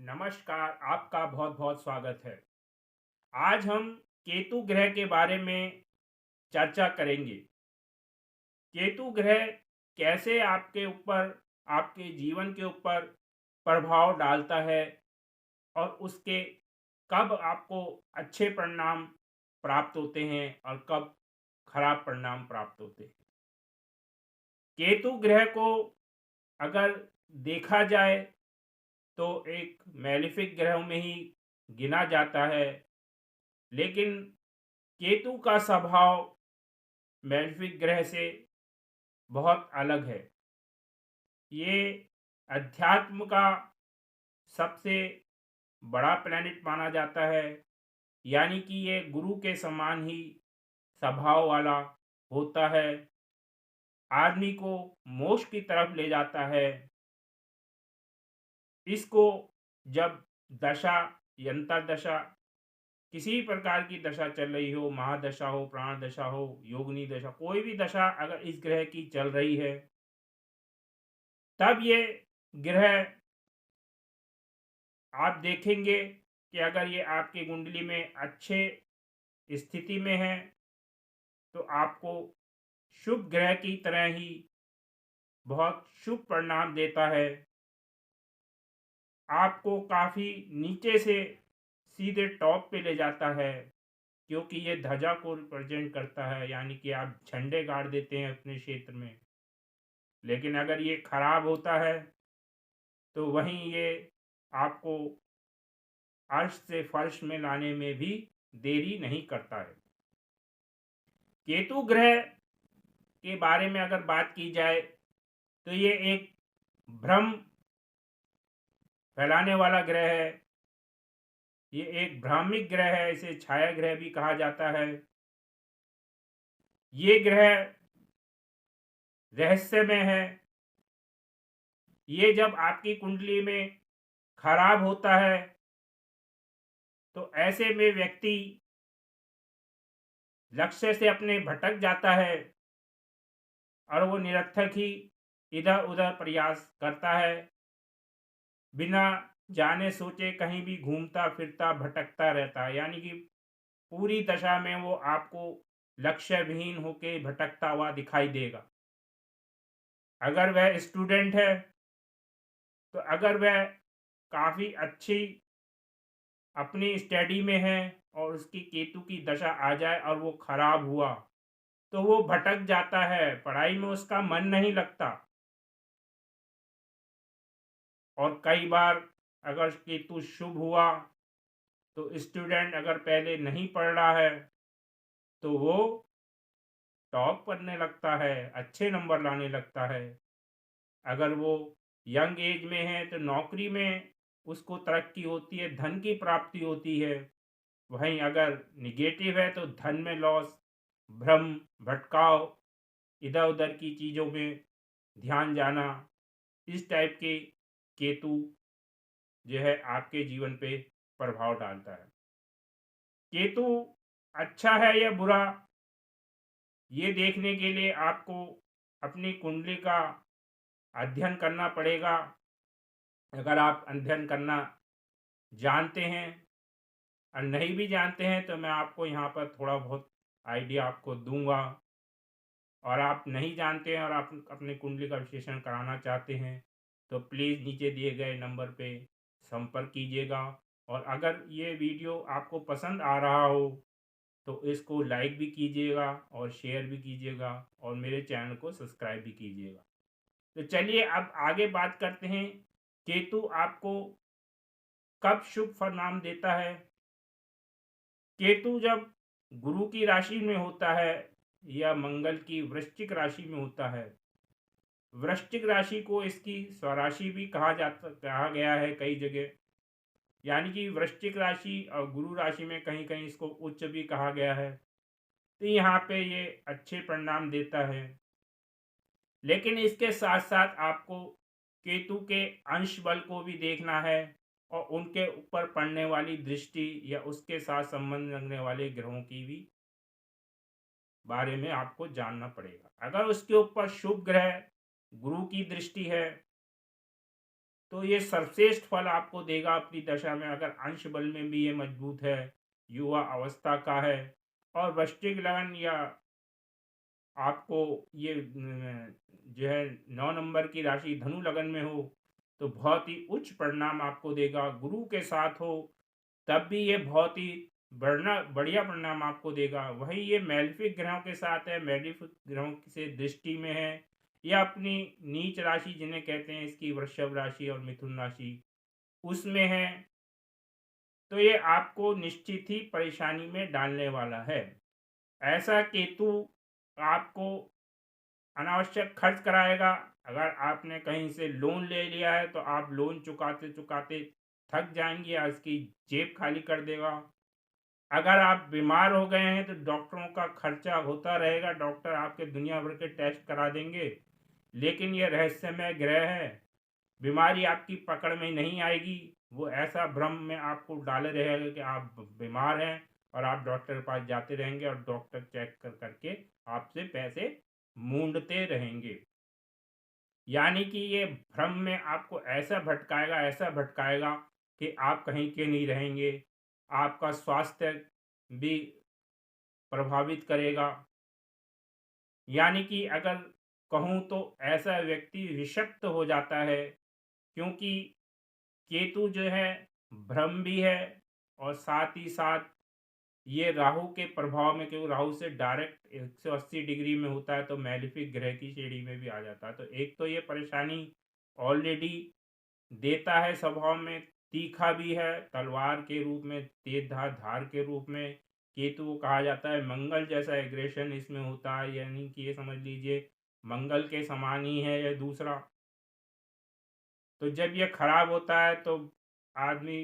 नमस्कार, आपका बहुत बहुत स्वागत है। आज हम केतु ग्रह के बारे में चर्चा करेंगे। केतु ग्रह कैसे आपके ऊपर, आपके जीवन के ऊपर प्रभाव डालता है और उसके कब आपको अच्छे परिणाम प्राप्त होते हैं और कब खराब परिणाम प्राप्त होते हैं। केतु ग्रह को अगर देखा जाए तो एक मैलेफिक ग्रह में ही गिना जाता है, लेकिन केतु का स्वभाव मैलेफिक ग्रह से बहुत अलग है। ये अध्यात्म का सबसे बड़ा प्लैनेट माना जाता है, यानी कि ये गुरु के समान ही स्वभाव वाला होता है। आदमी को मोक्ष की तरफ ले जाता है। इसको जब दशा, यंत्र दशा, किसी प्रकार की दशा चल रही हो, महादशा हो, प्राण दशा हो, योगिनी दशा, कोई भी दशा अगर इस ग्रह की चल रही है, तब ये ग्रह आप देखेंगे कि अगर ये आपकी कुंडली में अच्छे स्थिति में है तो आपको शुभ ग्रह की तरह ही बहुत शुभ परिणाम देता है। आपको काफ़ी नीचे से सीधे टॉप पे ले जाता है, क्योंकि ये ध्वजा को रिप्रेजेंट करता है, यानी कि आप झंडे गाड़ देते हैं अपने क्षेत्र में। लेकिन अगर ये खराब होता है तो वहीं ये आपको अर्श से फर्श में लाने में भी देरी नहीं करता है। केतु ग्रह के बारे में अगर बात की जाए तो ये एक भ्रम फैलाने वाला ग्रह है। ये एक भ्रामिक ग्रह है, इसे छाया ग्रह भी कहा जाता है। ये ग्रह रहस्यमय है। ये जब आपकी कुंडली में खराब होता है तो ऐसे में व्यक्ति लक्ष्य से अपने भटक जाता है और वो निरर्थक ही इधर उधर प्रयास करता है, बिना जाने सोचे कहीं भी घूमता फिरता भटकता रहता है। यानी कि पूरी दशा में वो आपको लक्ष्य विहीन होके भटकता हुआ दिखाई देगा। अगर वह स्टूडेंट है तो अगर वह काफ़ी अच्छी अपनी स्टडी में है और उसकी केतु की दशा आ जाए और वो खराब हुआ तो वो भटक जाता है, पढ़ाई में उसका मन नहीं लगता। और कई बार अगर केतु शुभ हुआ तो स्टूडेंट अगर पहले नहीं पढ़ रहा है तो वो टॉप करने लगता है, अच्छे नंबर लाने लगता है। अगर वो यंग एज में है तो नौकरी में उसको तरक्की होती है, धन की प्राप्ति होती है। वहीं अगर निगेटिव है तो धन में लॉस, भ्रम, भटकाव, इधर उधर की चीज़ों में ध्यान जाना, इस टाइप के केतु जो है आपके जीवन पे प्रभाव डालता है। केतु अच्छा है या बुरा, ये देखने के लिए आपको अपनी कुंडली का अध्ययन करना पड़ेगा। अगर आप अध्ययन करना जानते हैं और नहीं भी जानते हैं तो मैं आपको यहाँ पर थोड़ा बहुत आइडिया आपको दूंगा। और आप नहीं जानते हैं और आप अपनी कुंडली का विश्लेषण कराना चाहते हैं तो प्लीज़ नीचे दिए गए नंबर पे संपर्क कीजिएगा। और अगर ये वीडियो आपको पसंद आ रहा हो तो इसको लाइक भी कीजिएगा और शेयर भी कीजिएगा और मेरे चैनल को सब्सक्राइब भी कीजिएगा। तो चलिए अब आगे बात करते हैं, केतु आपको कब शुभ परिणाम देता है। केतु जब गुरु की राशि में होता है या मंगल की वृश्चिक राशि में होता है, वृश्चिक राशि को इसकी स्वराशि भी कहा गया है कई जगह। यानी कि वृश्चिक राशि और गुरु राशि में कहीं कहीं इसको उच्च भी कहा गया है। तो यहाँ पे ये अच्छे परिणाम देता है। लेकिन इसके साथ साथ आपको केतु के अंश बल को भी देखना है और उनके ऊपर पड़ने वाली दृष्टि या उसके साथ संबंध रखने वाले ग्रहों की भी बारे में आपको जानना पड़ेगा। अगर उसके ऊपर शुभ ग्रह गुरु की दृष्टि है तो ये सर्वश्रेष्ठ फल आपको देगा अपनी दशा में। अगर अंश बल में भी ये मजबूत है, युवा अवस्था का है और वृश्चिक लगन या आपको ये जो है 9 नंबर की राशि धनु लगन में हो तो बहुत ही उच्च परिणाम आपको देगा। गुरु के साथ हो तब भी ये बहुत ही बढ़िया परिणाम आपको देगा। वही ये मेलेफिक ग्रहों के साथ है, मेलेफिक ग्रहों से दृष्टि में है या अपनी नीच राशि जिन्हें कहते हैं इसकी वृषभ राशि और मिथुन राशि उसमें है, तो ये आपको निश्चित ही परेशानी में डालने वाला है। ऐसा केतु आपको अनावश्यक खर्च कराएगा। अगर आपने कहीं से लोन ले लिया है तो आप लोन चुकाते चुकाते थक जाएंगे या उसकी जेब खाली कर देगा। अगर आप बीमार हो गए हैं तो डॉक्टरों का खर्चा होता रहेगा, डॉक्टर आपके दुनिया भर के टेस्ट करा देंगे, लेकिन ये रहस्यमय ग्रह है, बीमारी आपकी पकड़ में नहीं आएगी। वो ऐसा भ्रम में आपको डाले रहेगा कि आप बीमार हैं और आप डॉक्टर के पास जाते रहेंगे और डॉक्टर चेक कर करके आपसे पैसे मूंढते रहेंगे। यानी कि ये भ्रम में आपको ऐसा भटकाएगा कि आप कहीं के नहीं रहेंगे। आपका स्वास्थ्य भी प्रभावित करेगा। यानी कि अगर कहूँ तो ऐसा व्यक्ति विषक्त हो जाता है, क्योंकि केतु जो है भ्रम भी है और साथ ही साथ ये राहु के प्रभाव में, क्योंकि राहु से डायरेक्ट 180 डिग्री में होता है तो मैलिफिक ग्रह की श्रेणी में भी आ जाता है। तो एक तो ये परेशानी ऑलरेडी देता है, स्वभाव में तीखा भी है, तलवार के रूप में, तेज धार धार के रूप में केतु को कहा जाता है। मंगल जैसा एग्रेशन इसमें होता है, यानी कि ये समझ लीजिए मंगल के समान ही है यह दूसरा। तो जब ये खराब होता है तो आदमी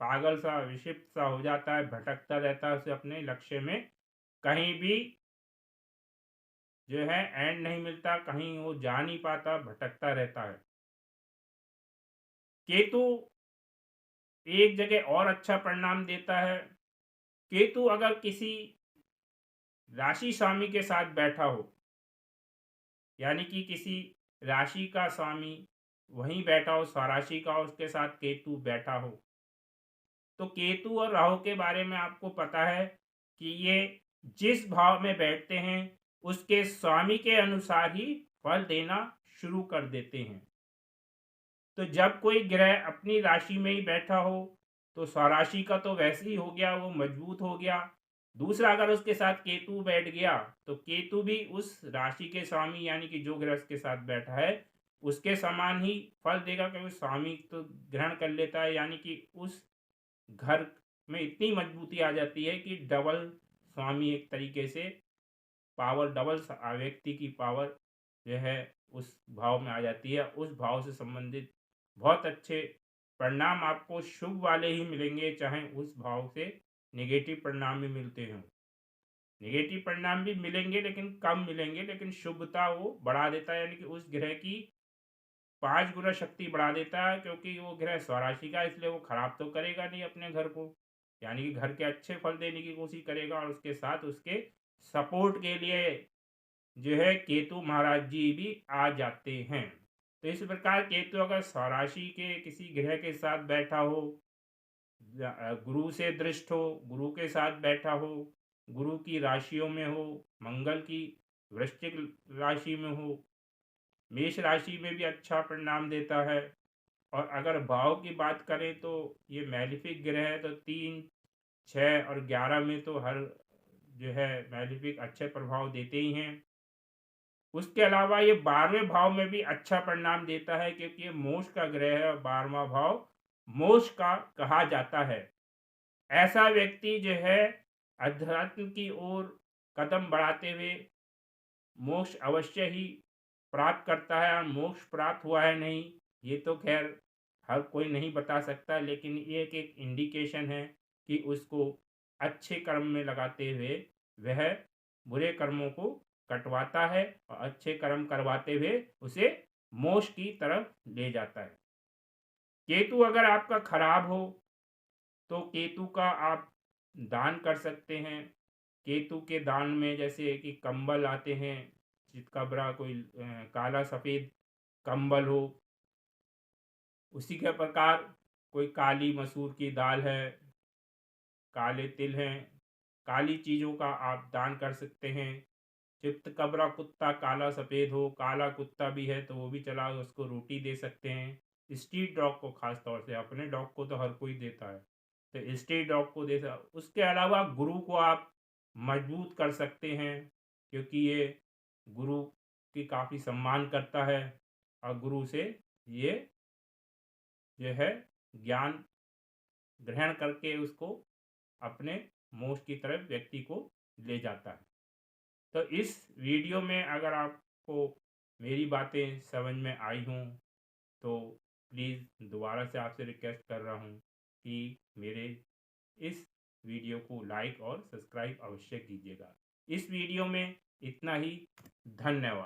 पागल सा विक्षिप्त सा हो जाता है, भटकता रहता है, उसे अपने लक्ष्य में कहीं भी जो है एंड नहीं मिलता, कहीं वो जा नहीं पाता, भटकता रहता है। केतु एक जगह और अच्छा परिणाम देता है। केतु अगर किसी राशि स्वामी के साथ बैठा हो, यानी कि किसी राशि का स्वामी वहीं बैठा हो, स्वराशि का उसके साथ केतु बैठा हो, तो केतु और राहु के बारे में आपको पता है कि ये जिस भाव में बैठते हैं उसके स्वामी के अनुसार ही फल देना शुरू कर देते हैं। तो जब कोई ग्रह अपनी राशि में ही बैठा हो तो स्वराशि का तो वैसे ही हो गया, वो मजबूत हो गया। दूसरा, अगर उसके साथ केतु बैठ गया तो केतु भी उस राशि के स्वामी यानी कि जो ग्रह उसके साथ बैठा है उसके समान ही फल देगा, क्योंकि स्वामी तो ग्रहण कर लेता है। यानी कि उस घर में इतनी मजबूती आ जाती है कि डबल स्वामी एक तरीके से पावर, डबल व्यक्ति की पावर जो है उस भाव में आ जाती है। उस भाव से संबंधित बहुत अच्छे परिणाम आपको शुभ वाले ही मिलेंगे, चाहे उस भाव से नेगेटिव परिणाम भी मिलते हों। नेगेटिव परिणाम भी मिलेंगे लेकिन कम मिलेंगे, लेकिन शुभता वो बढ़ा देता है, यानी कि उस ग्रह की 5 गुना शक्ति बढ़ा देता है, क्योंकि वो ग्रह स्वराशि का, इसलिए वो खराब तो करेगा नहीं अपने घर को, यानी कि घर के अच्छे फल देने की कोशिश करेगा। और उसके साथ उसके सपोर्ट के लिए जो है केतु महाराज जी भी आ जाते हैं। तो इस प्रकार केतु अगर स्वराशि के किसी ग्रह के साथ बैठा हो, गुरु से दृष्ट हो, गुरु के साथ बैठा हो, गुरु की राशियों में हो, मंगल की वृश्चिक राशि में हो, मेष राशि में भी अच्छा परिणाम देता है। और अगर भाव की बात करें तो ये मैलिफिक ग्रह है, तो 3, 6 और 11 में तो हर जो है मैलिफिक अच्छे प्रभाव देते ही हैं। उसके अलावा ये 12वें भाव में भी अच्छा परिणाम देता है, क्योंकि ये मोक्ष का ग्रह है और 12वां भाव मोक्ष का कहा जाता है। ऐसा व्यक्ति जो है अध्यात्म की ओर कदम बढ़ाते हुए मोक्ष अवश्य ही प्राप्त करता है। और मोक्ष प्राप्त हुआ है नहीं, ये तो खैर हर कोई नहीं बता सकता, लेकिन ये एक इंडिकेशन है कि उसको अच्छे कर्म में लगाते हुए वह बुरे कर्मों को कटवाता है और अच्छे कर्म करवाते हुए उसे मोक्ष की तरफ ले जाता है। केतु अगर आपका खराब हो तो केतु का आप दान कर सकते हैं। केतु के दान में जैसे कि कंबल आते हैं, चितकबरा कोई काला सफ़ेद कंबल हो, उसी के प्रकार कोई काली मसूर की दाल है, काले तिल हैं, काली चीज़ों का आप दान कर सकते हैं। चित्त कबरा कुत्ता काला सफ़ेद हो, काला कुत्ता भी है तो वो भी चला, उसको रोटी दे सकते हैं। स्ट्रीट डॉग को ख़ास तौर से, अपने डॉग को तो हर कोई देता है, तो स्ट्रीट डॉग को दे उसके अलावा गुरु को आप मजबूत कर सकते हैं, क्योंकि ये गुरु की काफ़ी सम्मान करता है और गुरु से ये जो है ज्ञान ग्रहण करके उसको अपने मोक्ष की तरफ व्यक्ति को ले जाता है। तो इस वीडियो में अगर आपको मेरी बातें समझ में आई हों तो प्लीज़ दोबारा से आपसे रिक्वेस्ट कर रहा हूँ कि मेरे इस वीडियो को लाइक और सब्सक्राइब अवश्य कीजिएगा। इस वीडियो में इतना ही। धन्यवाद।